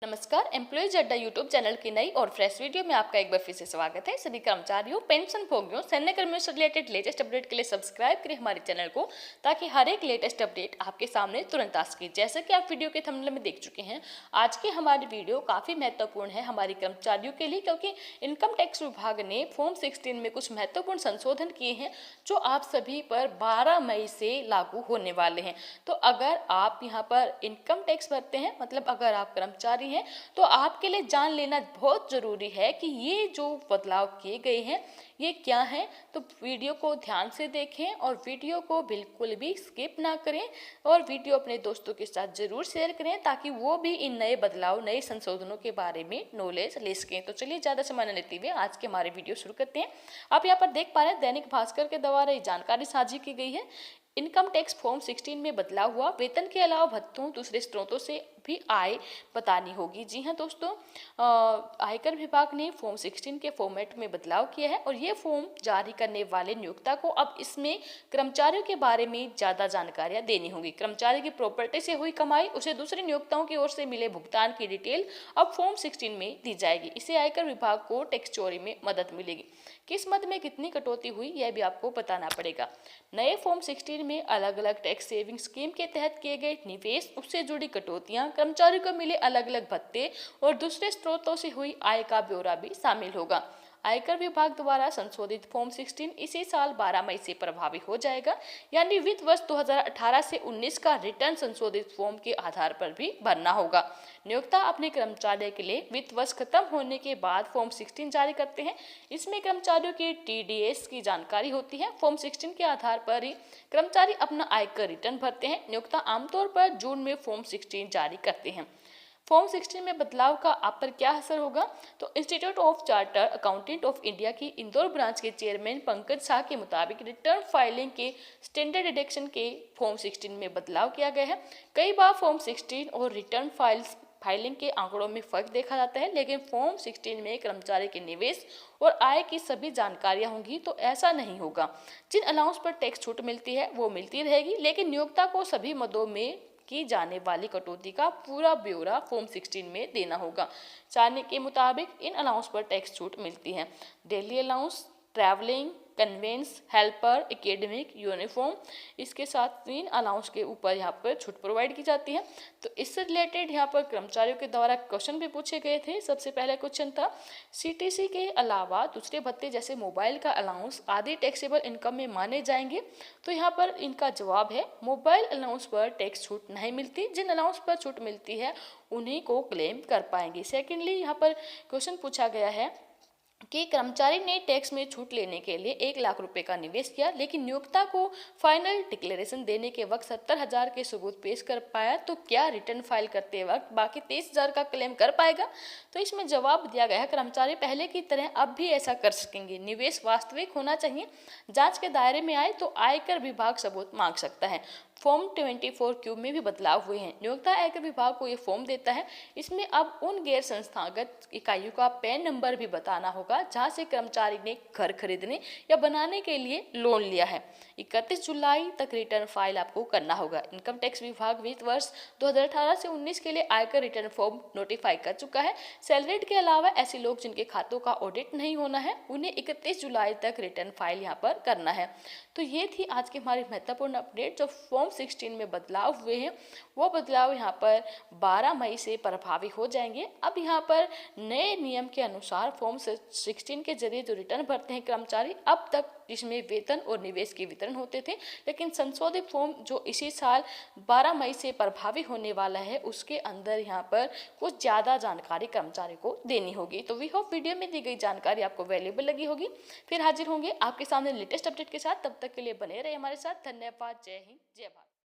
नमस्कार। एम्प्लॉयज अड्डा YouTube channel की नई और फ्रेश वीडियो में आपका एक बार फिर से स्वागत है। सभी कर्मचारियों, पेंशन भोगियों, सैन्य कर्मियों से रिलेटेड लेटेस्ट अपडेट के लिए सब्सक्राइब करें हमारे चैनल को, ताकि हर एक लेटेस्ट अपडेट आपके सामने तुरंत आ सके। जैसे कि आप वीडियो के थंबनेल में देख चुके हैं, आज की हमारी वीडियो काफी महत्वपूर्ण है हमारे कर्मचारियों के लिए, क्योंकि इनकम टैक्स विभाग ने फॉर्म 16 में कुछ महत्वपूर्ण संशोधन किए हैं जो आप सभी पर 12 मई से लागू होने वाले हैं। तो अगर आप यहाँ पर इनकम टैक्स भरते हैं, मतलब अगर आप कर्मचारी हैं, तो आपके लिए जान लेना बहुत जरूरी है कि ये जो बदलाव किए गए हैं ये क्या है। तो वीडियो को ध्यान से देखें और वीडियो को बिल्कुल भी स्किप ना करें और वीडियो अपने दोस्तों के साथ जरूर शेयर करें, ताकि वो भी इन नए बदलाव, नए संशोधनों के बारे में नॉलेज ले सकें। तो चलिए ज्यादा समय न लेते हुए आज के हमारे वीडियो शुरू करते हैं। आप यहाँ पर देख पा रहे हैं, दैनिक भास्कर के द्वारा ये जानकारी साझी की गई है। इनकम टैक्स फॉर्म 16 में बदलाव हुआ, वेतन के अलावा भत्तों, दूसरे स्रोतों से भी आय बतानी होगी। जी हाँ दोस्तों, आयकर विभाग ने फॉर्म 16 के फॉर्मेट में बदलाव किया है और ये फॉर्म जारी करने वाले नियोक्ता को अब इसमें कर्मचारियों के बारे में ज़्यादा जानकारियां देनी होंगी। कर्मचारी की प्रॉपर्टी से हुई कमाई, उसे दूसरे नियोक्ताओं की ओर से मिले भुगतान की डिटेल अब फॉर्म 16 में दी जाएगी। इससे आयकर विभाग को टैक्स चोरी में मदद मिलेगी। किस मद में कितनी कटौती हुई यह भी आपको बताना पड़ेगा। नए फॉर्म 16 में अलग अलग टैक्स सेविंग स्कीम के तहत किए गए निवेश, उससे जुड़ी कटौतियां, कर्मचारियों को मिले अलग अलग भत्ते और दूसरे स्रोतों से हुई आय का ब्यौरा भी शामिल होगा। आयकर विभाग द्वारा संशोधित फॉर्म 16 इसी साल 12 मई से प्रभावी हो जाएगा, यानी वित्त वर्ष 2018 से 19 का रिटर्न संशोधित फॉर्म के आधार पर भी भरना होगा। नियोक्ता अपने कर्मचारियों के लिए वित्त वर्ष खत्म होने के बाद फॉर्म 16 जारी करते हैं। इसमें कर्मचारियों की टीडीएस की जानकारी होती है। फॉर्म 16 के आधार पर ही कर्मचारी अपना आयकर रिटर्न भरते हैं। नियोक्ता आमतौर पर जून में फॉर्म 16 जारी करते हैं। फॉर्म 16 में बदलाव का आप पर क्या असर होगा? तो institute of charter accountant of India की इंदौर ब्रांच के चेयरमैन पंकज शाह के मुताबिक रिटर्न फाइलिंग के स्टैंडर्ड डिडक्शन के फॉर्म 16 में बदलाव किया गया है। कई बार फॉर्म 16 और रिटर्न फाइलिंग के आंकड़ों में फर्क देखा जाता है, लेकिन फॉर्म 16 में कर्मचारी के निवेश और आय की सभी जानकारियां होंगी। तो ऐसा नहीं होगा। जिन अलाउंस पर टैक्स छूट मिलती है वो मिलती रहेगी, लेकिन नियोक्ता को सभी मदों में की जाने वाली कटौती का पूरा ब्यौरा फॉर्म 16 में देना होगा। चार्नी के मुताबिक इन अलाउंस पर टैक्स छूट मिलती है। Daily allowance, travelling, conveyance, helper, academic, uniform, इसके साथ 3 अलाउंस के ऊपर यहाँ पर छूट प्रोवाइड की जाती है। तो इससे रिलेटेड यहाँ पर कर्मचारियों के द्वारा क्वेश्चन भी पूछे गए थे। सबसे पहला क्वेश्चन था, सीटीसी के अलावा दूसरे भत्ते जैसे मोबाइल का अलाउंस आदि टैक्सेबल इनकम में माने जाएंगे? तो यहाँ पर इनका जवाब है, मोबाइल अलाउंस पर टैक्स छूट नहीं मिलती। जिन अलाउंस पर छूट मिलती है उन्हीं को क्लेम कर पाएंगे। सेकेंडली यहाँ पर क्वेश्चन पूछा गया है कि कर्मचारी ने टैक्स में छूट लेने के लिए 1 लाख रुपए का निवेश किया, लेकिन नियोक्ता को फाइनल डिक्लेरेशन देने के वक्त 70,000 के सबूत पेश कर पाया, तो क्या रिटर्न फाइल करते वक्त बाकी 23,000 का क्लेम कर पाएगा? तो इसमें जवाब दिया गया है, कर्मचारी पहले की तरह अब भी ऐसा कर सकेंगे। निवेश वास्तविक होना चाहिए। जांच के दायरे में आए तो आयकर विभाग सबूत मांग सकता है। फॉर्म 24Q में भी बदलाव हुए हैं। नियोक्ता आयकर विभाग को ये फॉर्म देता है। इसमें अब उन गैर संस्थागत इकाइयों का पैन नंबर भी बताना होगा जहां से कर्मचारी ने घर खरीदने या बनाने के लिए लोन लिया है। 31 जुलाई तक रिटर्न फाइल आपको करना होगा। इनकम टैक्स विभाग वित्त वर्ष 2018 से 19 के लिए आयकर रिटर्न फॉर्म नोटिफाई कर चुका है। सैलरीड के अलावा ऐसे लोग जिनके खातों का ऑडिट नहीं होना है, उन्हें 31 जुलाई तक रिटर्न फाइल यहाँ पर करना है। तो ये थी आज की हमारी महत्वपूर्ण अपडेट। जो फॉर्म 16 में बदलाव हुए हैं वो बदलाव यहाँ पर 12 मई से प्रभावी हो जाएंगे। अब यहाँ पर नए नियम के अनुसार फॉर्म 16 के जरिए जो रिटर्न भरते हैं कर्मचारी, अब तक जिसमें वेतन और निवेश के वितरण होते थे, लेकिन संशोधित फॉर्म जो इसी साल 12 मई से प्रभावी होने वाला है उसके अंदर यहाँ पर कुछ ज़्यादा जानकारी कर्मचारी को देनी होगी। तो वी होप वीडियो में दी गई जानकारी आपको वैल्यूएबल लगी होगी। फिर हाजिर होंगे आपके सामने लेटेस्ट अपडेट के साथ। तब तक के लिए बने रहे हमारे साथ। धन्यवाद। जय हिंद, जय भारत।